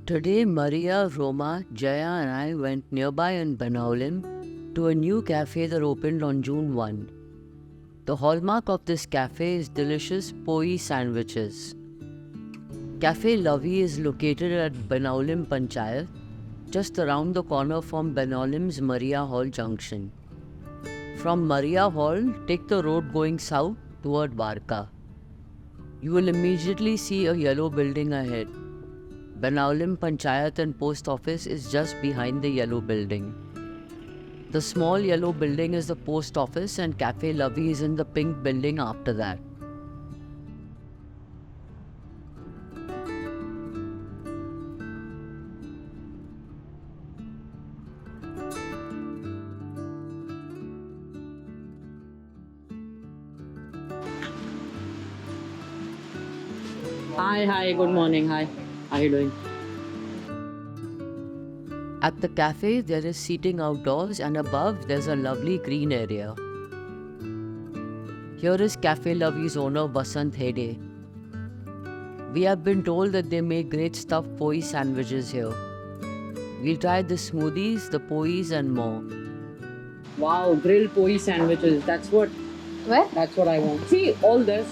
Today, Maria, Roma, Jaya, and I went nearby in Benaulim to a new cafe that opened on June 1. The hallmark of this cafe is delicious poi sandwiches. Cafe Lovey is located at Benaulim Panchayat, just around the corner from Benaulim's Maria Hall Junction. From Maria Hall, take the road going south toward Varka. You will immediately see a yellow building ahead. Benaulim Panchayat and Post Office is just behind the yellow building. The small yellow building is the Post Office and Cafe Lovey is in the pink building after that. Hi, good morning. Hi, how are you doing? At the cafe, there is seating outdoors and above there's a lovely green area. Here is Cafe Lovey's owner Vasant Hede. We have been told that they make great stuffed poi sandwiches here. We'll try the smoothies, the pois and more. Wow, grilled poi sandwiches. That's what I want. See, all this.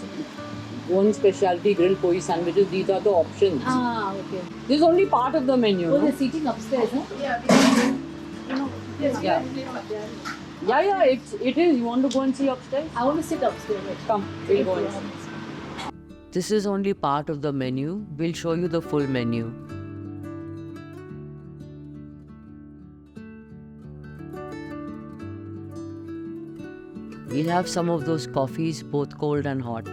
One specialty grilled poi sandwiches. These are the options. Okay. This is only part of the menu. Oh, No? they're seating upstairs, huh? Yeah. Yeah, it is. You want to go and see upstairs? I want to sit upstairs. Come, we'll go and see. This is only part of the menu. We'll show you the full menu. We'll have some of those coffees, both cold and hot.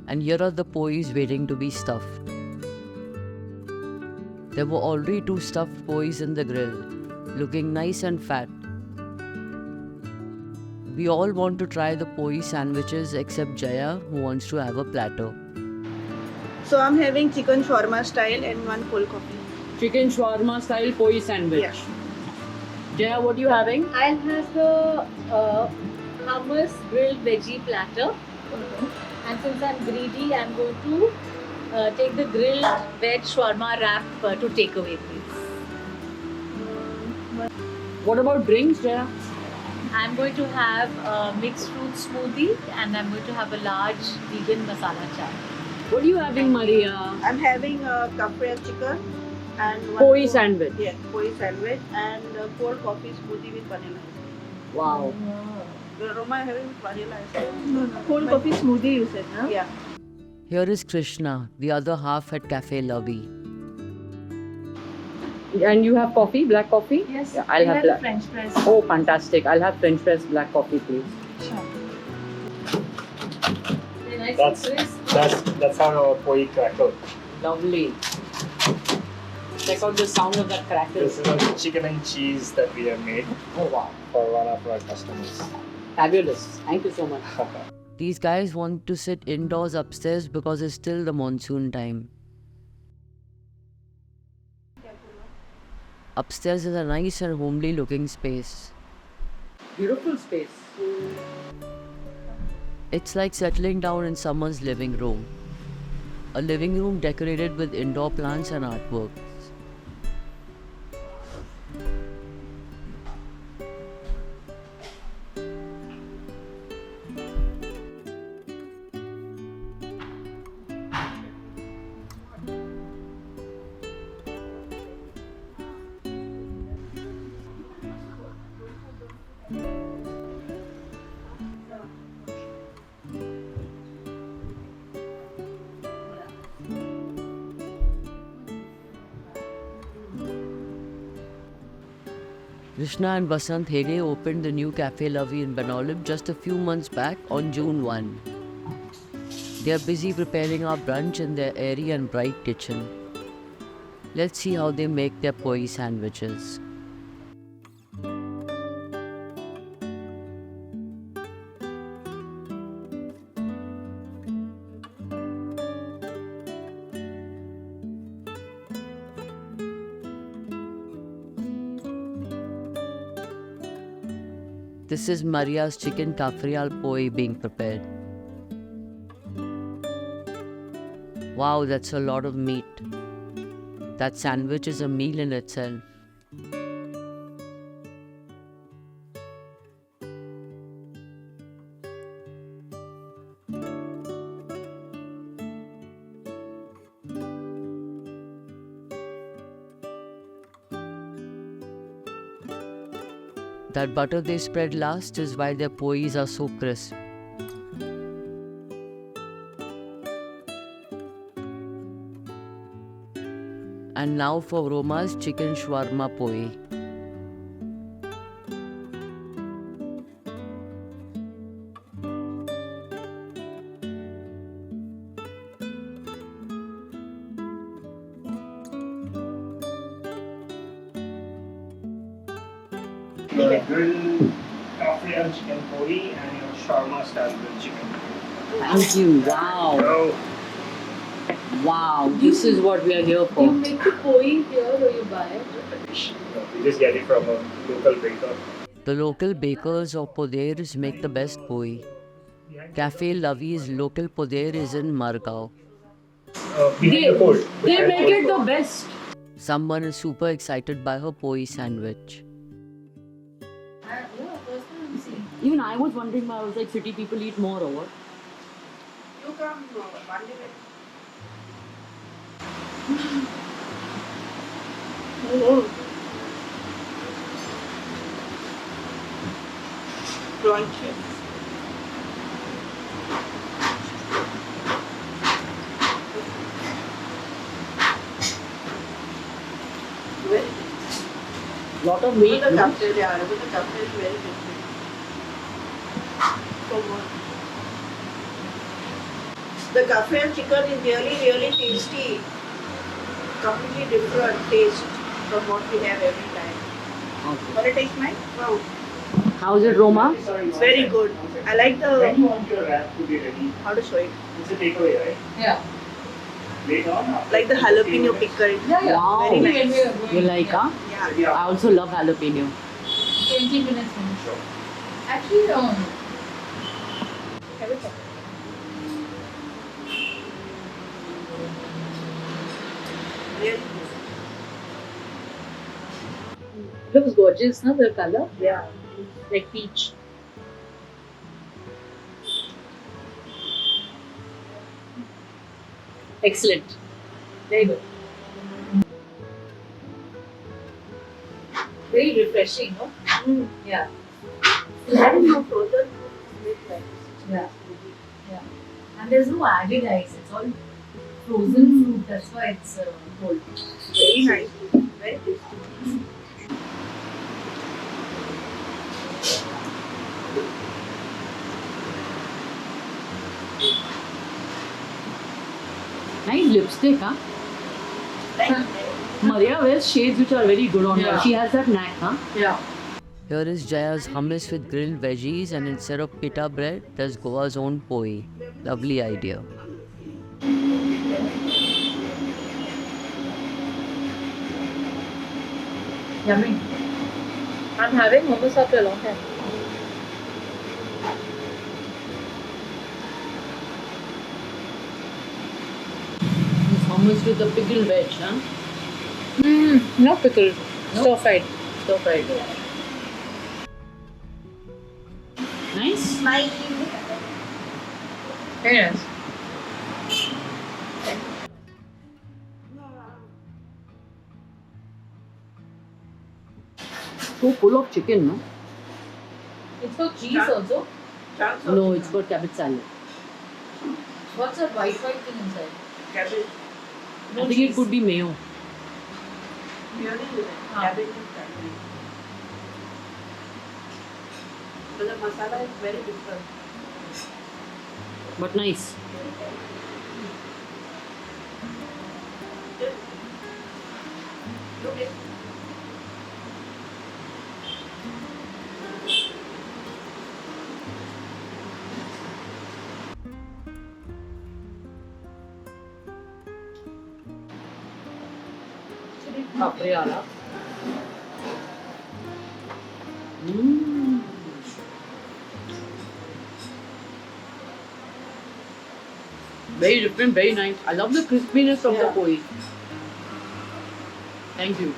And here are the pois waiting to be stuffed. There were already 2 stuffed pois in the grill, looking nice and fat. We all want to try the poi sandwiches except Jaya, who wants to have a platter. So I'm having chicken shawarma style and one cold coffee. Chicken shawarma style poi sandwich. Yeah. Jaya, what are you having? I'll have the hummus grilled veggie platter. And since I'm greedy, I'm going to take the grilled veg shawarma wrap to take away, please. What about drinks, Jaya? I'm going to have a mixed fruit smoothie and I'm going to have a large vegan masala chai. What are you having, Maria? I'm having a cafe chicken and one Poi sandwich. Yeah, poi sandwich and cold coffee smoothie with vanilla. Wow. Roma having with vanilla. No. Cold coffee smoothie you said, huh? Yeah. Here is Krishna, the other half at Cafe Lovey. And you have coffee, black coffee? Yes, Yeah, I'll have black. French press. Oh, fantastic. I'll have French press black coffee, please. Sure. They're nice and crisp. That's how poi crackle. Lovely. Check out the sound of that crackle. This is a chicken and cheese that we have made Oh, wow. for one of our customers. Fabulous. Thank you so much. These guys want to sit indoors upstairs because it's still the monsoon time. Upstairs is a nice and homely looking space. Beautiful space. It's like settling down in someone's living room. A living room decorated with indoor plants and artworks. Krishna and Vasant Hede opened the new Cafe Lovey in Benaulim just a few months back on June 1. They are busy preparing our brunch in their airy and bright kitchen. Let's see how they make their poi sandwiches. This is Maria's chicken kafrial poi being prepared. Wow, that's a lot of meat. That sandwich is a meal in itself. That butter they spread last is why their pois are so crisp. And now for Roma's chicken shawarma poi. Your grilled cafe and chicken poi and your shawarma style grilled chicken. Thank you. Wow. So, Wow. This is what we are here You for. make the poi here or you buy it? we just get it from a local baker. The local bakers of Poders make the best poi. Cafe Lavi's local Poder is in Margao. Behind the port. They make it the best. Someone is super excited by her poi sandwich. Yeah, first time I'm seeing. Even I was wondering why I was like, city people eat more or what? You come Monday. Prawn chips. Lot of meat. The No? cafe, yeah, but the cafe is very different. So what? The cafe and chicken is really, really tasty. Completely different taste from what we have every time. Okay. Want to taste mine? Wow. How's it, Roma? It's very good. I like When the you want your wrap to be ready, how to show it. it's a takeaway, right? Yeah. Later on, after Like the jalapeno pickle. Wow. Very nice. You like, huh? Yeah. Yeah. I also love jalapeno. 20 minutes finish. Sure. Actually, Have it. Really good. looks gorgeous, no? The color? Yeah. Like peach. Excellent. Very good. Very refreshing, no? Mm. Yeah. I don't know frozen food is like Yeah. Yeah. And there's no added ice. It's all frozen fruit. That's why it's cold. very nice. Very tasty. Nice lipstick, huh? Thank you. Maria wears shades which are very good on her. Yeah. She has that knack, huh? Yeah. Here is Jaya's hummus with grilled veggies, and instead of pita bread, there's Goa's own poi. Lovely idea. Yummy. I'm having hummus after a long time. This hummus with the pickled veg, huh? Not pickled. Stir fried. Stir fried. Nice. Nice. Very nice. So full of chicken, no? It's got cheese also. Chunks No, of it's got cabbage salad. What's that white thing inside? cabbage. I think it could be mayo. Really good. Cabbage and cabbage. But the masala is very different. But nice. Okay. Capriala. Very different, very nice. I love the crispiness of the Yeah. poi. Thank you.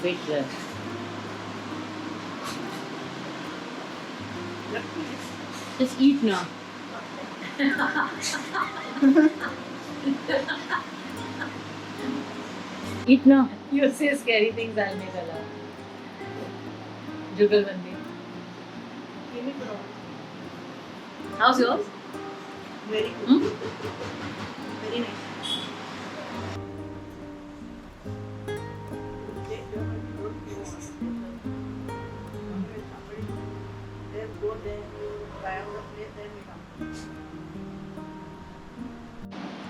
Wait there. Just eat now. Eat now. You say scary things, I'll make a laugh. Jugalbandi. How's yours? Very good. Hmm? Very nice. Go there, try out the place, then we come.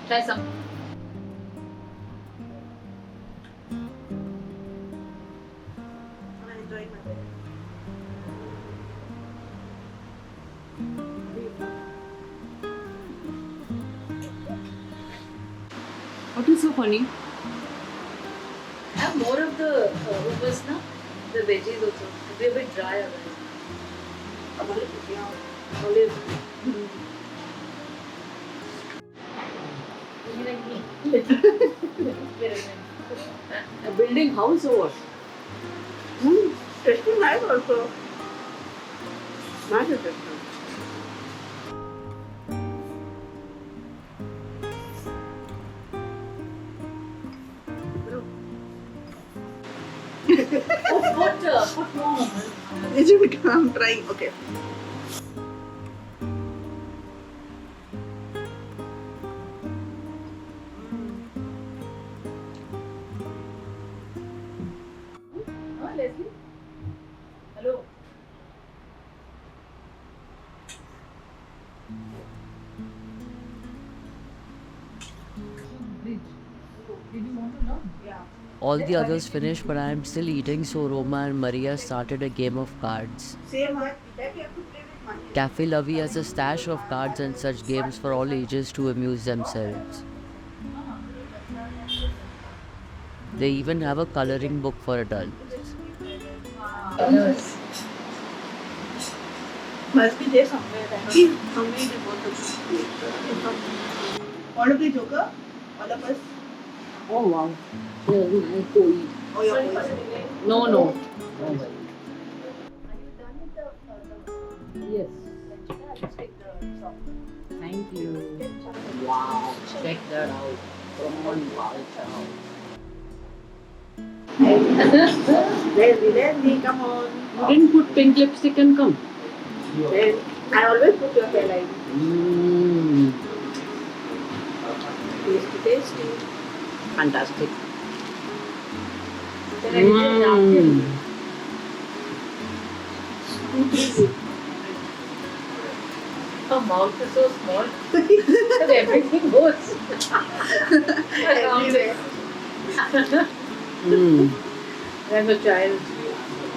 Try some. I'm enjoying my day. What is so funny? Have more of the hummus now. The veggies also. It'll be a bit dry otherwise. Olive. A building house or what? Tasting nice also. Nice tasting. Put more hummus. Is it? I'm trying. Okay. Oh, Leslie. Hello. Did you want to know? Yeah. All the others finished, but I am still eating, so Roma and Maria started a game of cards. Same one. That you have to play with money. Cafe Lovey has a stash of cards and such games for all ages to amuse themselves. They even have a coloring book for adults. Colors. Must be there somewhere. Somewhere they both of Want to play Joker? All of us? Oh wow. Yeah, poi. Oh, you're No, no. Yes. Thank you. Wow. Check that out. Come on, wow. Leslie, come on. You didn't put pink lipstick and come. Then I always put your hairline. Mmm. Tasty, tasty. Fantastic. Then I did napkin. Her mouth is so small that everything goes. Everywhere. Mm. As a child.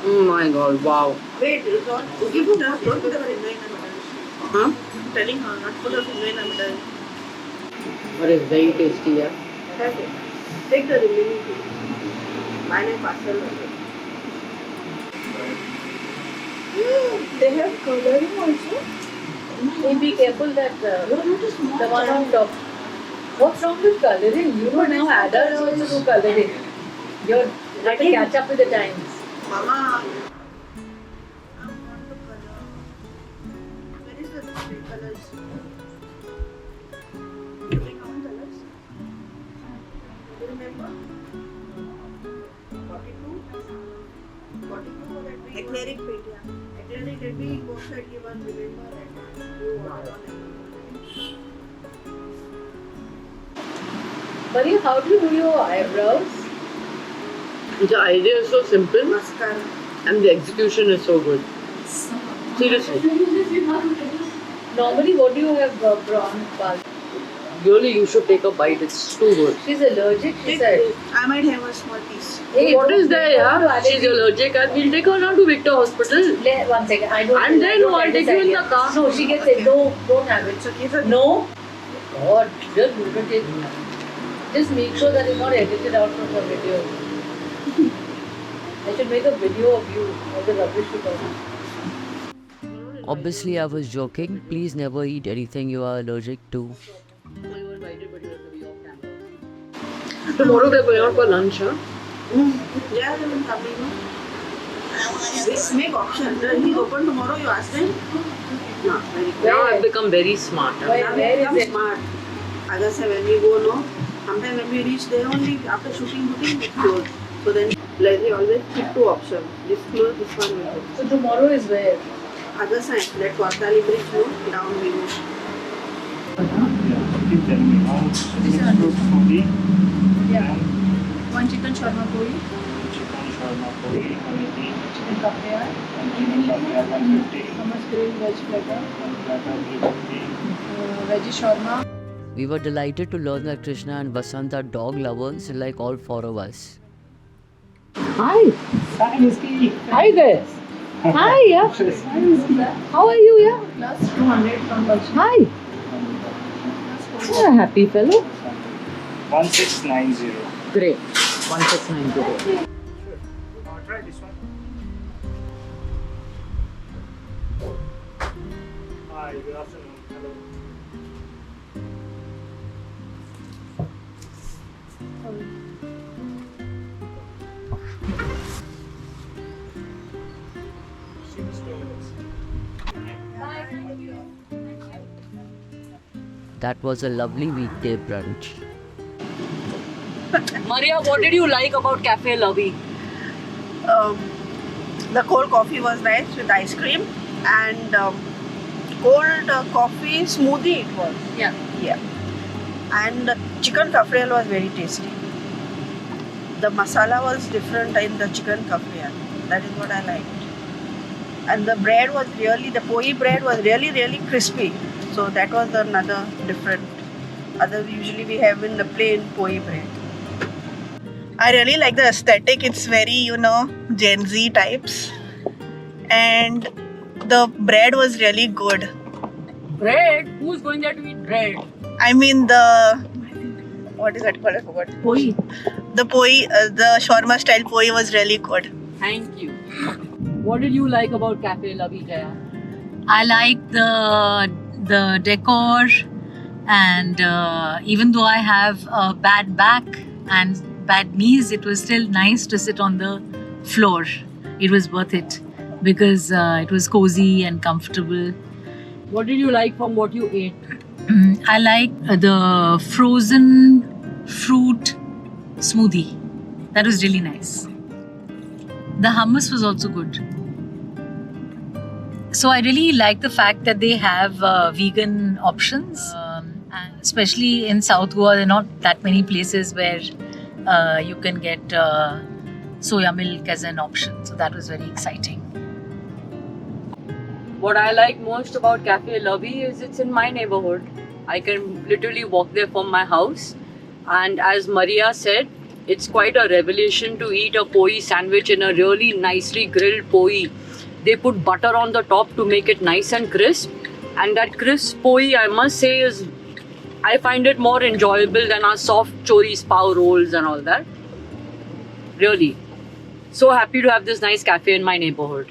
Oh my god, wow. Wait, don't give her, don't put her finger in the middle. Huh? I'm telling her not put her finger in the middle. But it's very tasty, yeah. Have it. Take the remaining thing. Mine and parcel. They have coloring also. Hey, be careful that the one on top. What's wrong with coloring? You know now adults also do coloring. You have to catch up with the times. Mama. I want to color. Where is the colors? Do we count colors? Do you remember? 42? 42 or that we acrylic paint, yeah. Acrylic that we both had given, remember that you ordered on it. Maria, how do you do your eyebrows? The idea is so simple Mascara. and the execution is so good. Seriously. Normally, what do you have prawn pal? Really, you should take a bite. It's too good. She's allergic, she said. I might have a small piece. Hey, What don't is there, take her yeah? to She's allergy. allergic and we'll take her now to Victor Hospital. 1 second, I don't. And then I don't I'll like take this you in idea. the car. No, she gets it. No, don't have it. It's okay for No, God, just lunatic. Just make sure that it's not edited out from the video. I should make a video of you, all the rubbish you talk. Obviously, I was joking. Please never eat anything you are allergic to. Tomorrow they're going out for lunch, huh? Yeah, they will come, Make option. He's open tomorrow, you ask him? No, very good. Now I've become very smart. Huh? Where is it? Smart. August, when we go, no? Sometimes when we reach there only, after shooting, it's closed. So then, like, we always keep two options. This closed, this one will go. So tomorrow is where? Other side, that Kortali bridge, no? Down we go. Yeah, keep telling me how it's fruit foodie. Yeah. One chicken shawarma puri, Chicken shawarma puri, 180. chicken kaphaya, And chicken papaya, 150. hummus grilled veg platter, Platter, 350. veggie shawarma. We were delighted to learn that Krishna and Vasant are dog lovers like all four of us. Hi. Hi, Misty. Hi there. Hi, yeah. How are you, yeah? Plus 200 from Balchi. Hi. You're a happy fellow. 1690. Great. 1690. Try this one. Hi, good afternoon. Hello. That was a lovely weekday brunch. Maria, what did you like about Cafe Lovey? The cold coffee was nice with ice cream and cold coffee smoothie it was. Yeah. Yeah. And chicken kafriel was very tasty. The masala was different in the chicken kafriel. That is what I liked. And the bread was really, the poi bread was really, really crispy. So that was another different. Usually we have in the plain poi bread. I really like the aesthetic. It's very, Gen Z types. And the bread was really good. Bread? Who's going there to eat bread? I mean what is that called? I forgot. Poi. The poi, the shawarma style poi was really good. Thank you. What did you like about Cafe Lovey, Jaya? I like the decor, and even though I have a bad back and bad knees, it was still nice to sit on the floor. It was worth it because it was cozy and comfortable. What did you like from what you ate? I like the frozen fruit smoothie. That was really nice. The hummus was also good. So I really like the fact that they have vegan options. And especially in South Goa, there are not that many places where you can get soya milk as an option. So that was very exciting. What I like most about Cafe Lovey is it's in my neighborhood. I can literally walk there from my house. And as Maria said, it's quite a revelation to eat a poi sandwich in a really nicely grilled poi. They put butter on the top to make it nice and crisp. And that crisp poi, I must say, I find it more enjoyable than our soft choris pav rolls and all that. Really. So happy to have this nice cafe in my neighborhood.